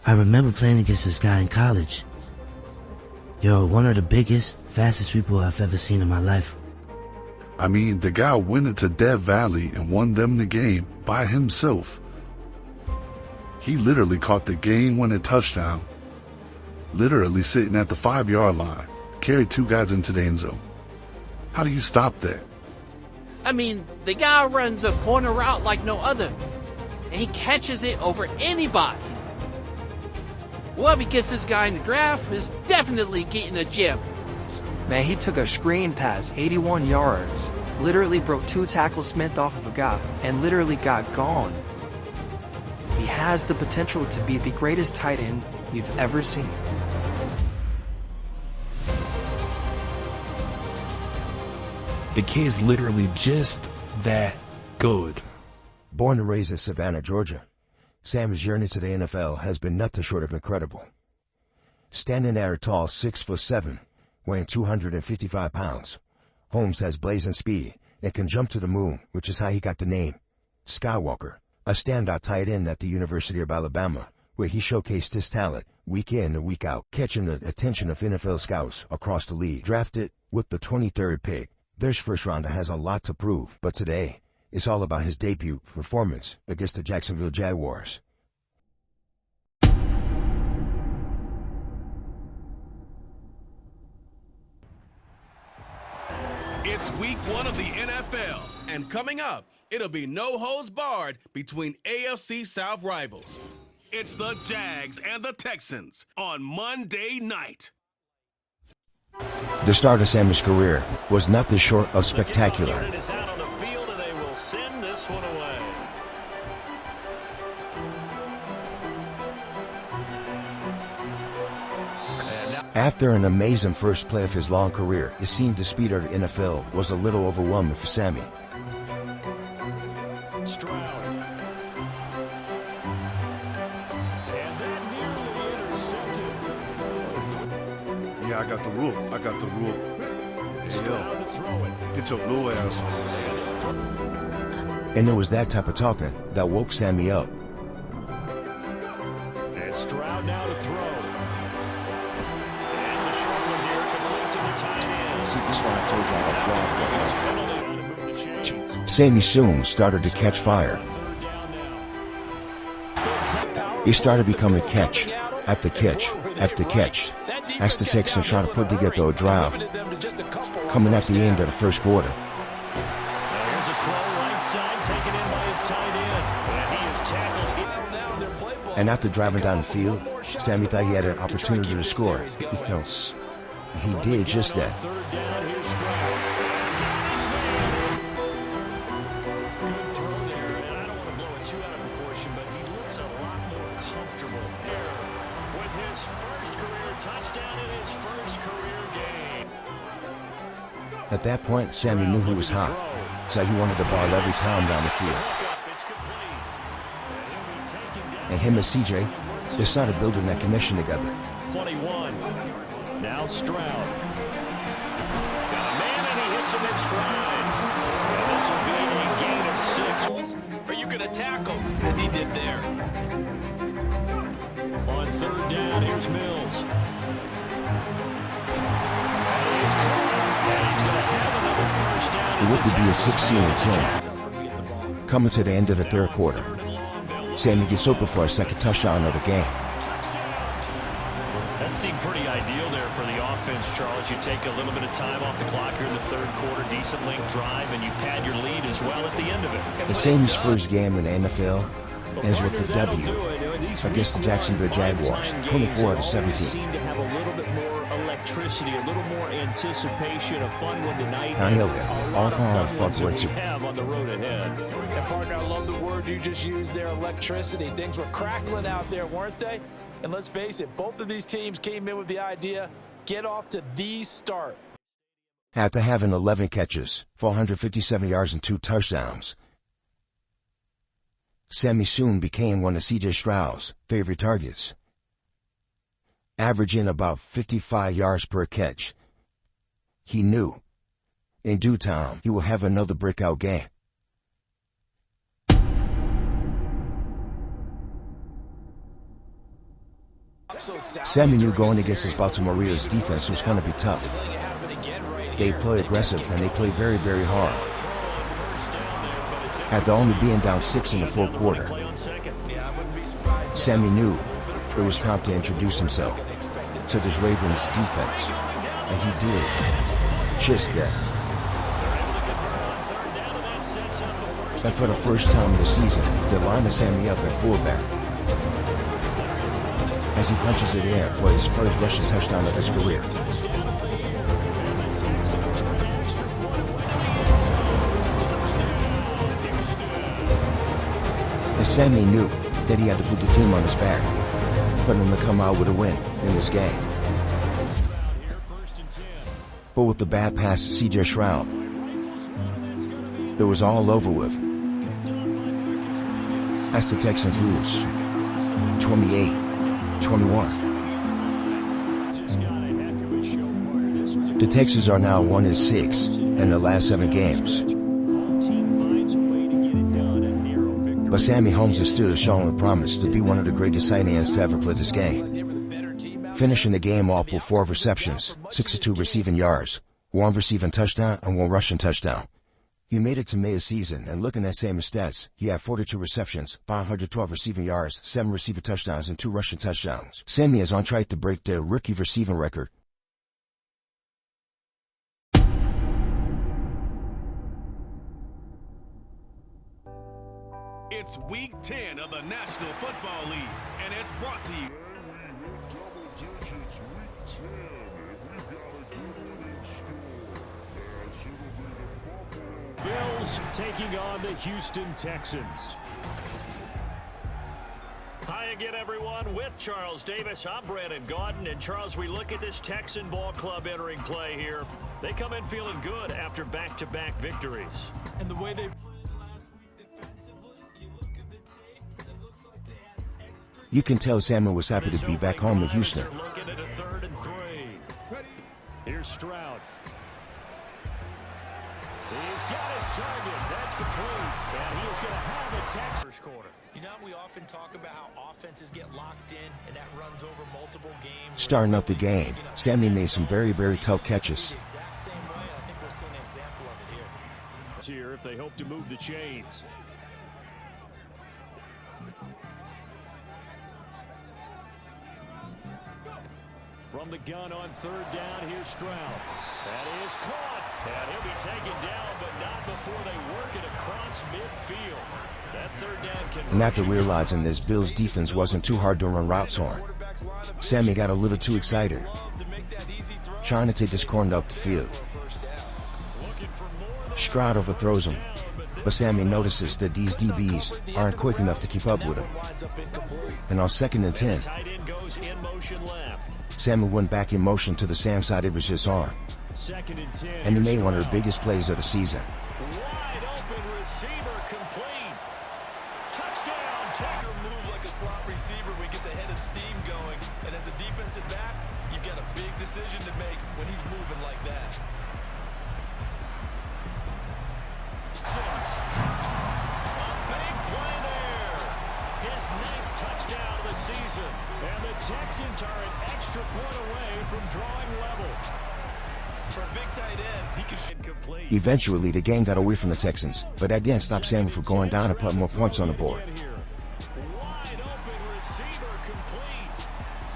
I remember playing against this guy in college. Yo, one of the biggest, fastest people I've ever seen in my life. I mean, the guy went into Death Valley and won them the game by himself. He literally caught the game-winning touchdown, literally sitting at the 5-yard line, carried 2 guys into the end zone. How do you stop that? I mean, the guy runs a corner route like no other, and he catches it over anybody. Whoever gets this guy in the draft is definitely getting a gem. Man, he took a screen pass 81 yards, literally broke 2 tackle Smith off of a guy, and literally got gone. He has the potential to be the greatest tight end you've ever seen. The kid's literally just that good. Born and raised in Savannah, Georgia, Sammy's journey to the NFL has been nothing short of incredible. Standing at a tall 6'7", weighing 255 pounds, Holmes has blazing speed and can jump to the moon, which is how he got the name Skywalker, a standout tight end at the University of Alabama, where he showcased his talent week in and week out, catching the attention of NFL scouts across the league. Drafted with the 23rd pick, this first rounder has a lot to prove, but today, it's all about his debut performance against the Jacksonville Jaguars. It's week 1 of the NFL, and coming up, it'll be no holds barred between AFC South rivals. It's the Jags and the Texans on Monday night. The start of Sammy's career was nothing short of spectacular. After an amazing first play of his long career, it seemed the speed of the NFL was a little overwhelming for Sammy. Yeah, I got the rule. Hey, yo, get your little ass on. And it was that type of talking that woke Sammy up. And Stroud now to throw. It's a short one here, complete to the tight end. See, this one I told you I draft that. Sammy soon started to catch fire. He started becoming catch after catch after catch, as the Texans trying to put together a drive coming at the end of the first quarter. Here's a throw right side, taken in by his tight end. And he is tackled. And after driving down the field, Sammy thought he had an opportunity to score. He did just that. Third down, here's Stroud. Good throw there, and I don't want to blow it too out of proportion, but he looks a lot more comfortable there with his first career touchdown in his first career game. At that point, Sammy knew he was hot, so he wanted the ball every time down the field. And him and CJ, they started building that connection together. 21. Now Stroud. Got a man and he hits him in stride. And this will be a gain of 6. Are you going to tackle as he did there? On third down, here's Mills. And he's caught. And he's going to have another first down. It would be a 16-10. Coming to the end of the third quarter, Sammy gets open for a second touchdown of the game. That seemed pretty ideal there for the offense, Charles. You take a little bit of time off the clock here in the third quarter, decent length drive, and you pad your lead as well at the end of it. The Sammy's first game in the NFL ends with the W against the Jacksonville Jaguars, 24-17. Seem to have a little bit more electricity, a little more anticipation, a fun one tonight. I know that. All kind of fun ones. Have on the road ahead. And partner, I love the word you just used there, electricity. Things were crackling out there, weren't they? And let's face it, both of these teams came in with the idea, get off to the start. After having 11 catches, 457 yards and 2 touchdowns, Sammy soon became one of C.J. Stroud's favorite targets, averaging about 55 yards per catch. He knew, in due time, he will have another breakout game. Sammy knew going against his Baltimore Ravens defense was going to be tough. They play aggressive and they play very, very hard. After only being down 6 in the fourth quarter, Sammy knew it was time to introduce himself to this Ravens defense, and he did just that. And for the first time in the season, they lined Sammy up at fullback as he punches it in for his first rushing touchdown of his career. And Sammy knew that he had to put the team on his back for them to come out with a win in this game. But with the bad pass to C.J. Stroud, it was all over with as the Texans lose 28-21. The Texans are now 1-6 in the last 7 games. But Sammy Holmes is still showing the promise to be one of the greatest tight ends to ever play this game. Finishing the game off with 4 receptions, 62 receiving yards, 1 receiving touchdown, and 1 rushing touchdown. He made it to mid-season, and looking at Sammy's stats, he had 42 receptions, 512 receiving yards, 7 receiving touchdowns, and 2 rushing touchdowns. Sammy is on track to break the rookie receiving record. It's week 10 of the National Football League, and it's brought to you. Bills taking on the Houston Texans. Hi again, everyone. With Charles Davis, I'm Brandon Gaudin. And Charles, we look at this Texan ball club entering play here. They come in feeling good after back-to-back victories. And the way they You can tell Sammy was happy to be back home in Houston. Looking at a 3rd and 3. Here's Stroud. He's got his target. That's complete. And he is going to have a Texas first quarter. You know, we often talk about how offenses get locked in and that runs over multiple games. Starting up the game, Sammy made some very, very tough catches. The exact same way, I think we're seeing an example of it here. Here if they hope to move the chains. From the gun on 3rd down, here's Stroud. That is caught. And he'll be taken down, but not before they work it across midfield. That 3rd down can... And after realizing this Bills defense wasn't too hard to run routes on, Sammy got a little too excited, trying to take this corner up the field. Stroud overthrows him, but Sammy notices that these DBs aren't quick enough to keep up with him. And on 2nd and 10, Tight end goes in motion left. Sammy went back in motion to the Sam side of his arm, 2nd and 10. and he made one of the biggest plays of the season. Wide open receiver complete. Touchdown. Taker move like a slot receiver when he gets a head of steam going. And as a defensive back, you've got a big decision to make when he's moving like that. Big play there. His 9th touchdown of the season. And the Texans are an extra point away from drawing level. For a big tight end, he can Incomplete. Eventually, the game got away from the Texans, but that didn't stop Sammy from going down and putting more points on the board. Wide open receiver complete.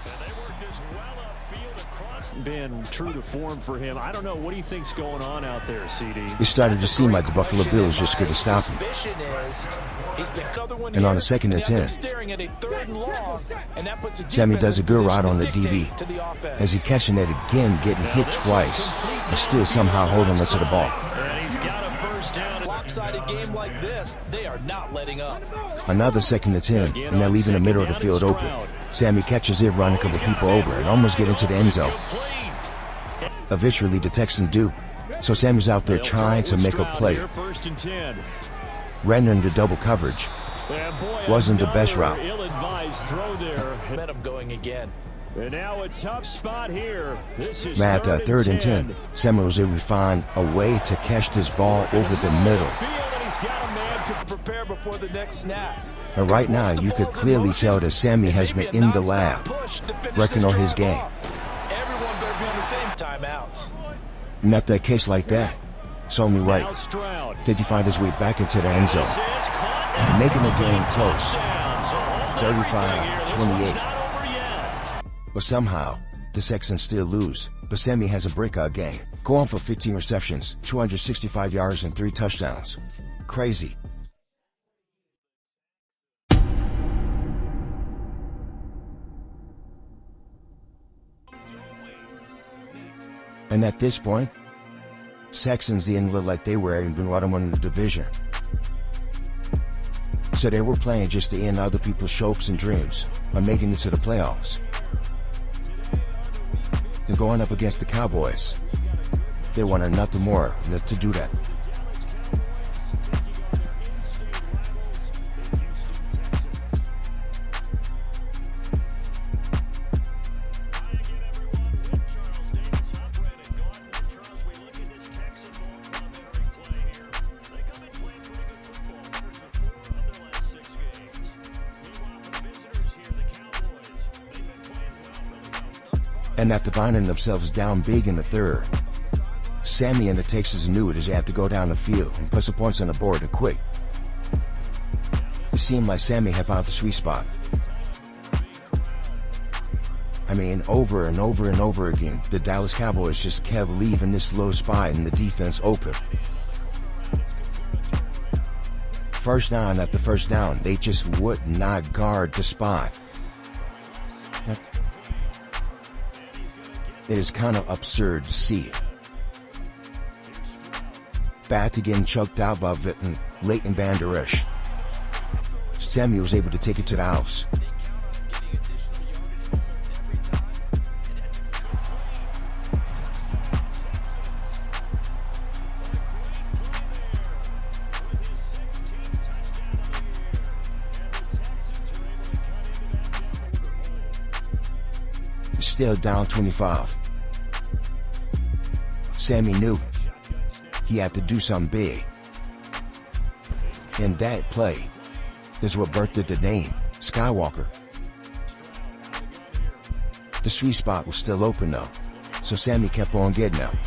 And they work this well upfield across. Been true to form for him. I don't know. What do you think's going on out there, CD? It started to seem like the Buffalo Bills just couldn't stop him. And on a 2nd and 10, Sammy does a good route on the DB as he catching it again, getting hit twice, but still somehow holding onto the ball. And he's got a first down. Lopsided game like this, they are not letting up. Another 2nd and 10, and they're leaving the middle of the field open. Sammy catches it, running a couple people over, and almost get into the end zone. Eventually, the Texans do, so Sammy's out there trying to make a play. First and 10. Ran into double coverage. Wasn't the best route. Ill-advised throw there. Met him going again. And now a tough spot here. This is At 3rd and 10, Sammy was able to find a way to catch this ball over the middle. He's got a man to prepare before the next snap. And right now, you could clearly tell that Sammy has been in the lab, working on his game. Everyone better be on the same timeouts. Not that case like that. It's only right that he find his way back into the end zone, making the game close, 35-28. But somehow, the Texans still lose. But Sammy has a breakout game, going for 15 receptions, 265 yards, and 3 touchdowns. Crazy. And at this point, Texans didn't look like they were even what won the division. So they were playing just to end other people's hopes and dreams of making it to the playoffs. And going up against the Cowboys, they wanted nothing more than to do that. And after finding themselves down big in the third, Sammy and the Texans knew that they had to go down the field and put some points on the board and quick. It seemed like Sammy had found the sweet spot. I mean, over and over and over again, the Dallas Cowboys just kept leaving this low spot and the defense open. First down after first down, they just would not guard the spot. It is kind of absurd to see it. Back to getting choked out by Leighton Van Der Esch. Sammy was able to take it to the house. Still down 25. Sammy knew he had to do something big. And that play is what birthed the name, Skywalker. The sweet spot was still open though, so Sammy kept on getting them.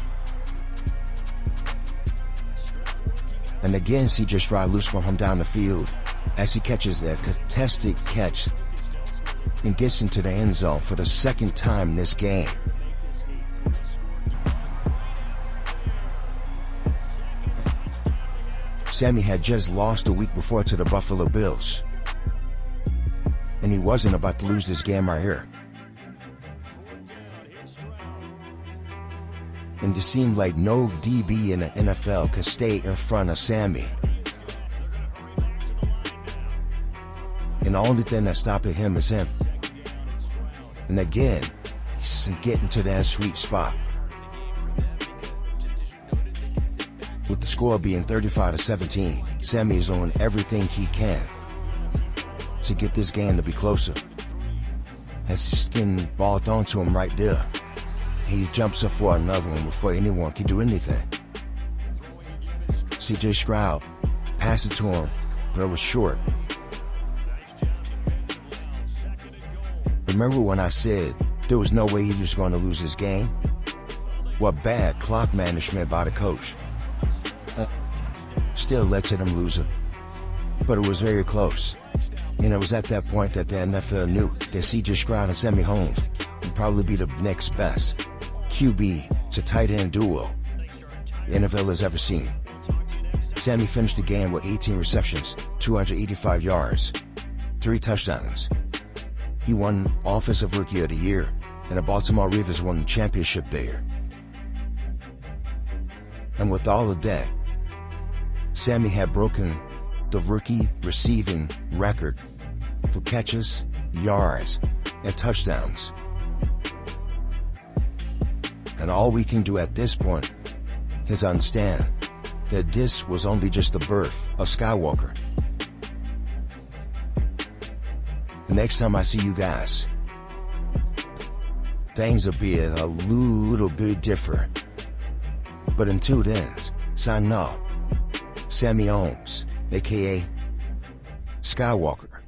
And again, CJ Stroud loose from down the field as he catches that contested catch and gets into the end zone for the second time in this game. Sammy had just lost a week before to the Buffalo Bills. And he wasn't about to lose this game right here. And it seemed like no DB in the NFL could stay in front of Sammy. And the only thing that's stopping him is him. And again, he's getting to that sweet spot. With the score being 35-17, Sammy is doing everything he can to get this game to be closer. As his skin ball thrown to him right there, he jumps up for another one before anyone can do anything. CJ Stroud passed it to him, but it was short. Remember when I said there was no way he was going to lose this game? What bad clock management by the coach. Still led to them losing. But it was very close. And it was at that point that the NFL knew that CJ Stroud and Sammy Holmes would probably be the next best QB to tight end duo the NFL has ever seen. Sammy finished the game with 18 receptions, 285 yards, 3 touchdowns. He won Offensive Rookie of the Year, and the Baltimore Ravens won the championship there. And with all of that, Sammy had broken the rookie receiving record for catches, yards, and touchdowns. And all we can do at this point is understand that this was only just the birth of Skywalker. The next time I see you guys, things will be a little bit different. But until then, sign off. Sammy Holmes, aka Skywalker.